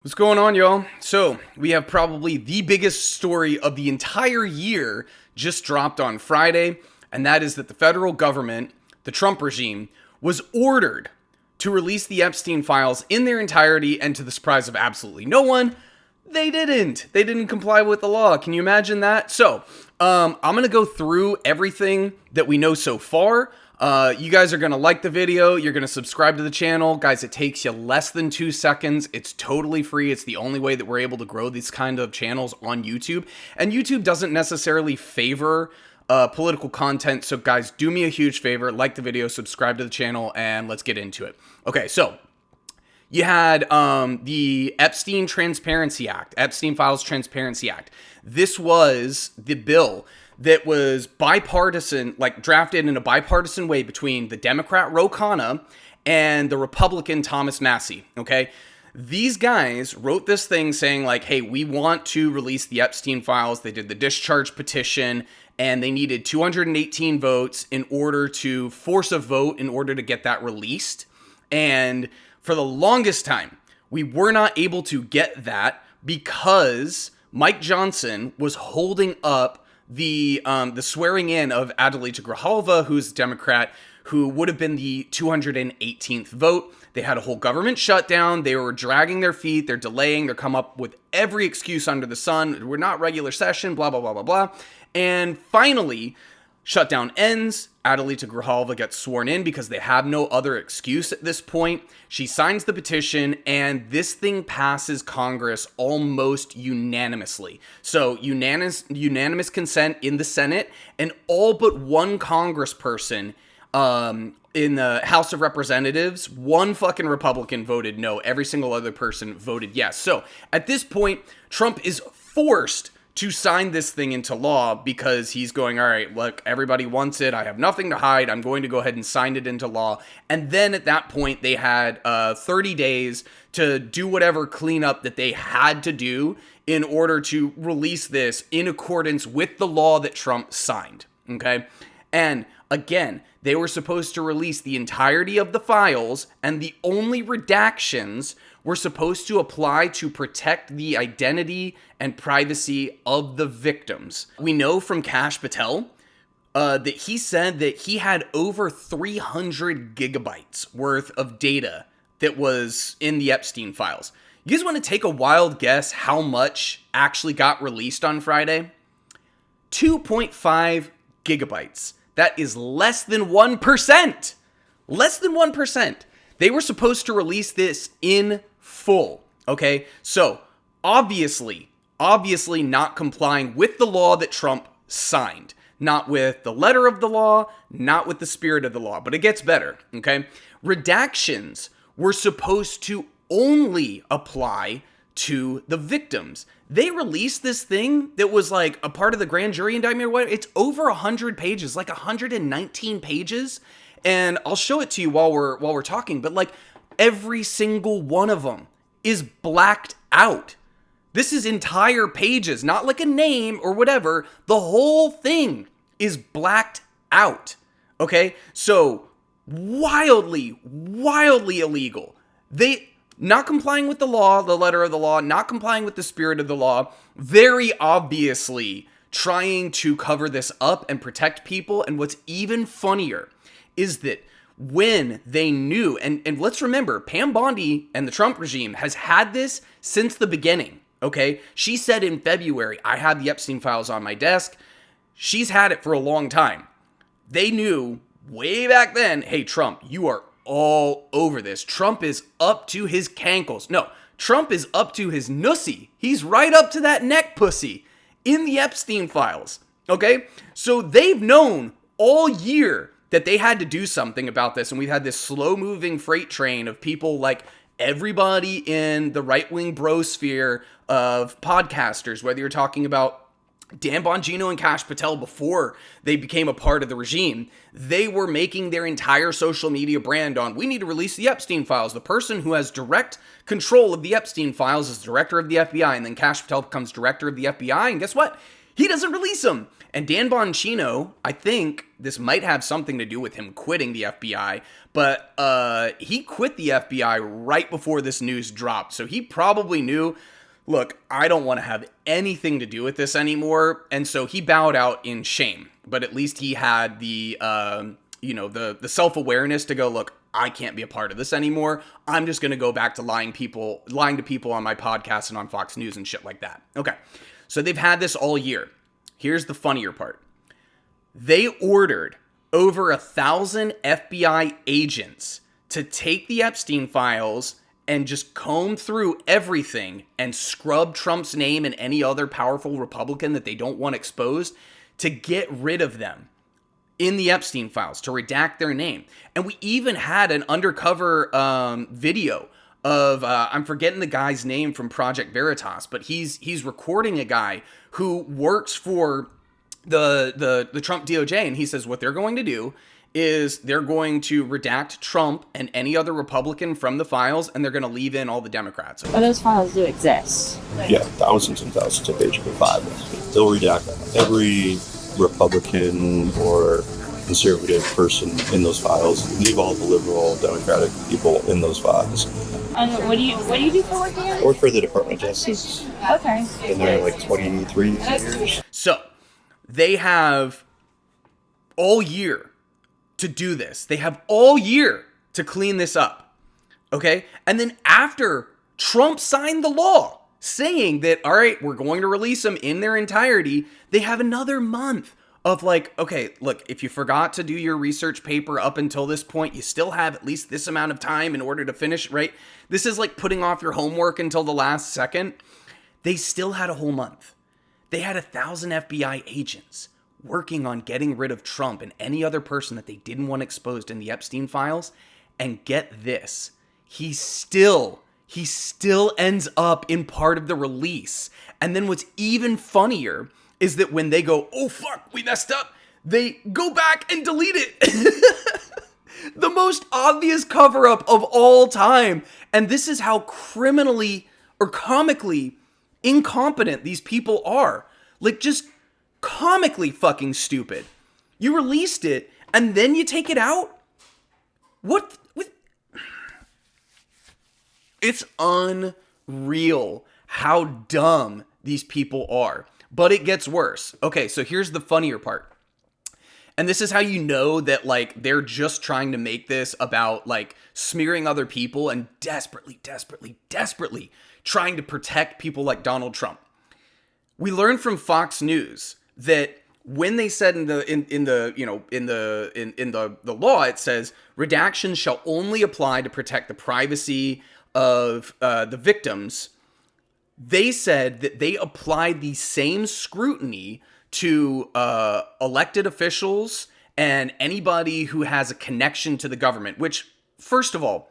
What's going on, y'all? So, we have probably the biggest story of the entire year just dropped on Friday, and that is that the federal government, the Trump regime, was ordered to release the Epstein files in their entirety, and to the surprise of absolutely no one, they didn't. They didn't comply with the law. Can you imagine that? So, I'm going to go through everything that we know so far. You guys are going to like the video. You're going to subscribe to the channel. Guys, it takes you less than 2 seconds. It's totally free. It's the only way that we're able to grow these kind of channels on YouTube. And YouTube doesn't necessarily favor political content. So guys, do me a huge favor. Like the video, subscribe to the channel, and let's get into it. Okay, so you had the Epstein Transparency Act, Epstein Files Transparency Act. This was the bill that was bipartisan, like drafted in a bipartisan way between the Democrat Ro Khanna and the Republican Thomas Massie, okay? These guys wrote this thing saying like, hey, we want to release the Epstein files. They did the discharge petition, and they needed 218 votes in order to force a vote in order to get that released. And for the longest time, we were not able to get that because Mike Johnson was holding up the swearing in of Adelita Grijalva, who's a Democrat, who would have been the 218th vote. They had a whole government shutdown. They were dragging their feet. They're delaying. They're come up with every excuse under the sun. We're not regular session, blah, blah, blah, blah, blah. And finally, shutdown ends. Adelita Grijalva gets sworn in because they have no other excuse at this point. She signs the petition, and this thing passes Congress almost unanimously. So unanimous consent in the Senate, and all but one congressperson in the House of Representatives, one fucking Republican voted no. Every single other person voted yes. So at this point, Trump is forced to sign this thing into law because he's going, all right, look, everybody wants it. I have nothing to hide. I'm going to go ahead and sign it into law. And then at that point, they had 30 days to do whatever cleanup that they had to do in order to release this in accordance with the law that Trump signed. Okay. And again, they were supposed to release the entirety of the files, and the only redactions were supposed to apply to protect the identity and privacy of the victims. We know from Kash Patel that he said that he had over 300 gigabytes worth of data that was in the Epstein files. You guys want to take a wild guess how much actually got released on Friday? 2.5 gigabytes. That is less than 1%. Less than 1%. They were supposed to release this in full, okay? So, obviously not complying with the law that Trump signed. Not with the letter of the law, not with the spirit of the law, but it gets better, okay? Redactions were supposed to only apply to the victims. They released this thing that was like a part of the grand jury indictment or whatever. It's over 100 pages, like 119 pages. And I'll show it to you while we're talking, but like every single one of them is blacked out. This is entire pages, not like a name or whatever. The whole thing is blacked out. Okay? So wildly illegal. They not complying with the law, the letter of the law, not complying with the spirit of the law, very obviously trying to cover this up and protect people. And what's even funnier is that when they knew, and let's remember, Pam Bondi and the Trump regime has had this since the beginning, okay? She said in February, I had the Epstein files on my desk. She's had it for a long time. They knew way back then, hey, Trump, you are all over this. Trump is up to his cankles. No, Trump is up to his nussy. He's right up to that neck pussy in the Epstein files. Okay? So they've known all year that they had to do something about this. And we've had this slow moving freight train of people like everybody in the right wing brosphere of podcasters, whether you're talking about Dan Bongino and Kash Patel before they became a part of the regime, they were making their entire social media brand on, we need to release the Epstein files. The person who has direct control of the Epstein files is director of the FBI, and then Kash Patel becomes director of the FBI, and guess what? He doesn't release them. And Dan Bongino, I think this might have something to do with him quitting the FBI, but he quit the FBI right before this news dropped. So he probably knew, look, I don't want to have anything to do with this anymore. And so he bowed out in shame. But at least he had the, the self-awareness to go, look, I can't be a part of this anymore. I'm just going to go back to lying to people on my podcast and on Fox News and shit like that. Okay. So they've had this all year. Here's the funnier part. They ordered over 1,000 FBI agents to take the Epstein files and just comb through everything and scrub Trump's name and any other powerful Republican that they don't want exposed to get rid of them in the Epstein files, to redact their name. And we even had an undercover video of, I'm forgetting the guy's name from Project Veritas, but he's recording a guy who works for the Trump DOJ, and he says what they're going to do is they're going to redact Trump and any other Republican from the files, and they're going to leave in all the Democrats. Well, those files do exist. Yeah, thousands and thousands of pages of files. They'll redact every Republican or conservative person in those files, leave all the liberal Democratic people in those files. And what do you do for work again? I work for the Department of Justice. Okay. Been there like 23 years. So they have all year to do this. They have all year to clean this up. Okay? And then after Trump signed the law saying that, all right, we're going to release them in their entirety, they have another month of like, okay, look, if you forgot to do your research paper up until this point, you still have at least this amount of time in order to finish, right? This is like putting off your homework until the last second. They still had a whole month. They had 1,000 FBI agents working on getting rid of Trump and any other person that they didn't want exposed in the Epstein files. And get this, he still ends up in part of the release. And then what's even funnier is that when they go, oh fuck, we messed up, they go back and delete it. The most obvious cover-up of all time. And this is how criminally or comically incompetent these people are. Like, just comically fucking stupid. You released it, and then you take it out? What? It's unreal how dumb these people are. But it gets worse. Okay, so here's the funnier part. And this is how you know that, like, they're just trying to make this about, like, smearing other people and desperately trying to protect people like Donald Trump. We learned from Fox News that when they said in the law, it says redactions shall only apply to protect the privacy of the victims. They said that they applied the same scrutiny to elected officials and anybody who has a connection to the government, which, first of all,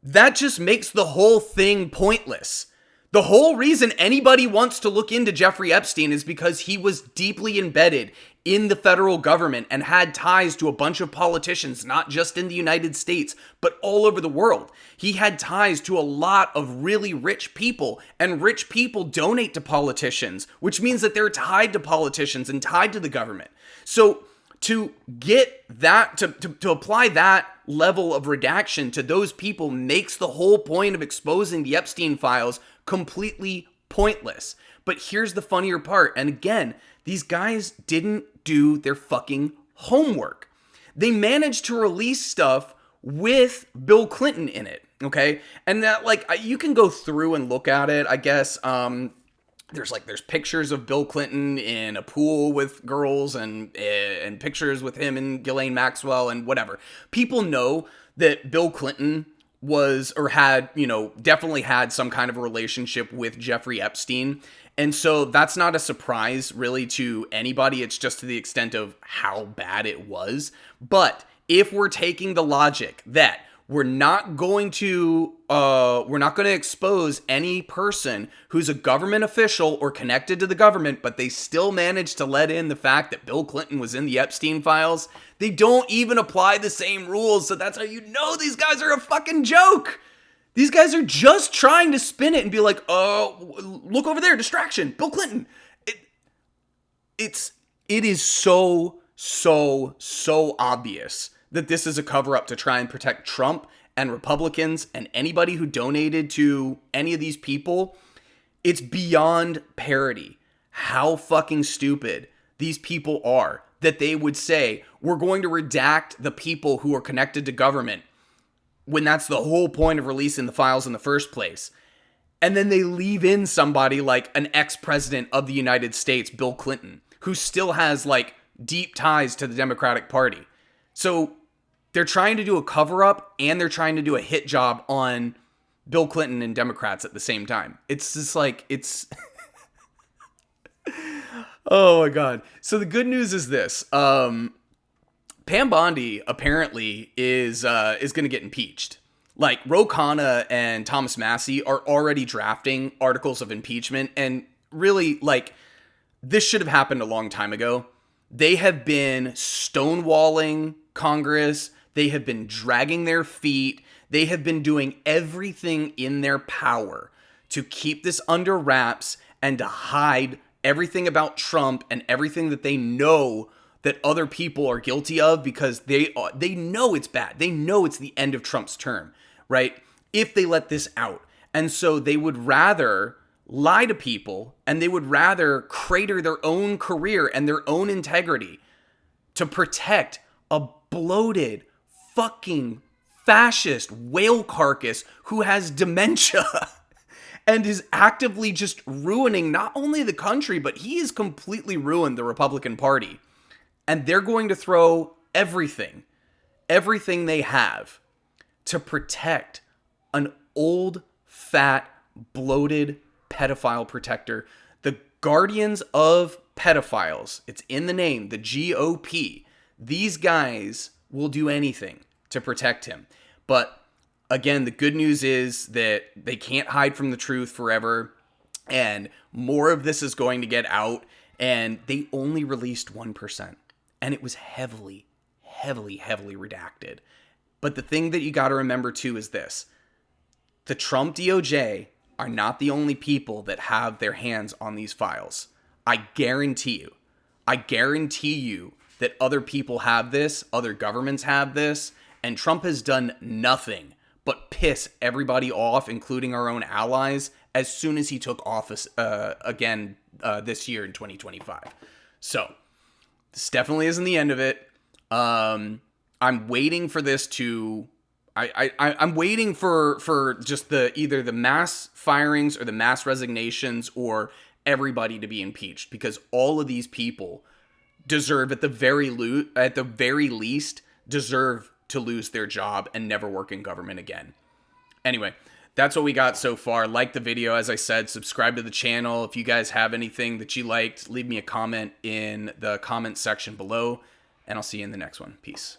that just makes the whole thing pointless. The whole reason anybody wants to look into Jeffrey Epstein is because he was deeply embedded in the federal government and had ties to a bunch of politicians, not just in the United States, but all over the world. He had ties to a lot of really rich people, and rich people donate to politicians, which means that they're tied to politicians and tied to the government. So to get that, to apply that level of redaction to those people makes the whole point of exposing the Epstein files completely pointless. But here's the funnier part. And again, these guys didn't do their fucking homework. They managed to release stuff with Bill Clinton in it. Okay. And that, like, you can go through and look at it, I guess. There's pictures of Bill Clinton in a pool with girls and pictures with him and Ghislaine Maxwell and whatever. People know that Bill Clinton was, or had, definitely had some kind of a relationship with Jeffrey Epstein. And so that's not a surprise really to anybody. It's just to the extent of how bad it was. But if we're taking the logic that we're not going to expose any person who's a government official or connected to the government, but they still managed to let in the fact that Bill Clinton was in the Epstein files, they don't even apply the same rules. So that's how you know these guys are a fucking joke. These guys are just trying to spin it and be like, oh, look over there, distraction, Bill Clinton. it is so obvious that this is a cover up to try and protect Trump and Republicans and anybody who donated to any of these people. It's beyond parody how fucking stupid these people are that they would say we're going to redact the people who are connected to government when that's the whole point of releasing the files in the first place. And then they leave in somebody like an ex-president of the United States, Bill Clinton, who still has like deep ties to the Democratic Party. So they're trying to do a cover-up and they're trying to do a hit job on Bill Clinton and Democrats at the same time. It's just like, it's... Oh my God. So the good news is this. Pam Bondi apparently is going to get impeached. Like, Ro Khanna and Thomas Massie are already drafting articles of impeachment, and really, like, this should have happened a long time ago. They have been stonewalling Congress. They have been dragging their feet. They have been doing everything in their power to keep this under wraps and to hide everything about Trump and everything that they know that other people are guilty of, because they know it's bad. They know it's the end of Trump's term, right? If they let this out. And so they would rather lie to people and they would rather crater their own career and their own integrity to protect a bloated fucking fascist whale carcass who has dementia and is actively just ruining not only the country, but he has completely ruined the Republican Party. And they're going to throw everything they have to protect an old, fat, bloated pedophile protector. The guardians of pedophiles, it's in the name, the GOP. These guys will do anything to protect him. But again, the good news is that they can't hide from the truth forever, and more of this is going to get out, and they only released 1%, and it was heavily redacted. But the thing that you got to remember too is this: the Trump DOJ are not the only people that have their hands on these files. I guarantee you that other people have this, other governments have this, and Trump has done nothing but piss everybody off, including our own allies, as soon as he took office again this year in 2025. So this definitely isn't the end of it. I'm waiting for this to... I'm waiting for just either the mass firings or the mass resignations or everybody to be impeached, because all of these people deserve at the very least deserve to lose their job and never work in government again. Anyway, that's what we got so far. Like the video, as I said, subscribe to the channel. If you guys have anything that you liked, leave me a comment in the comment section below, and I'll see you in the next one. Peace.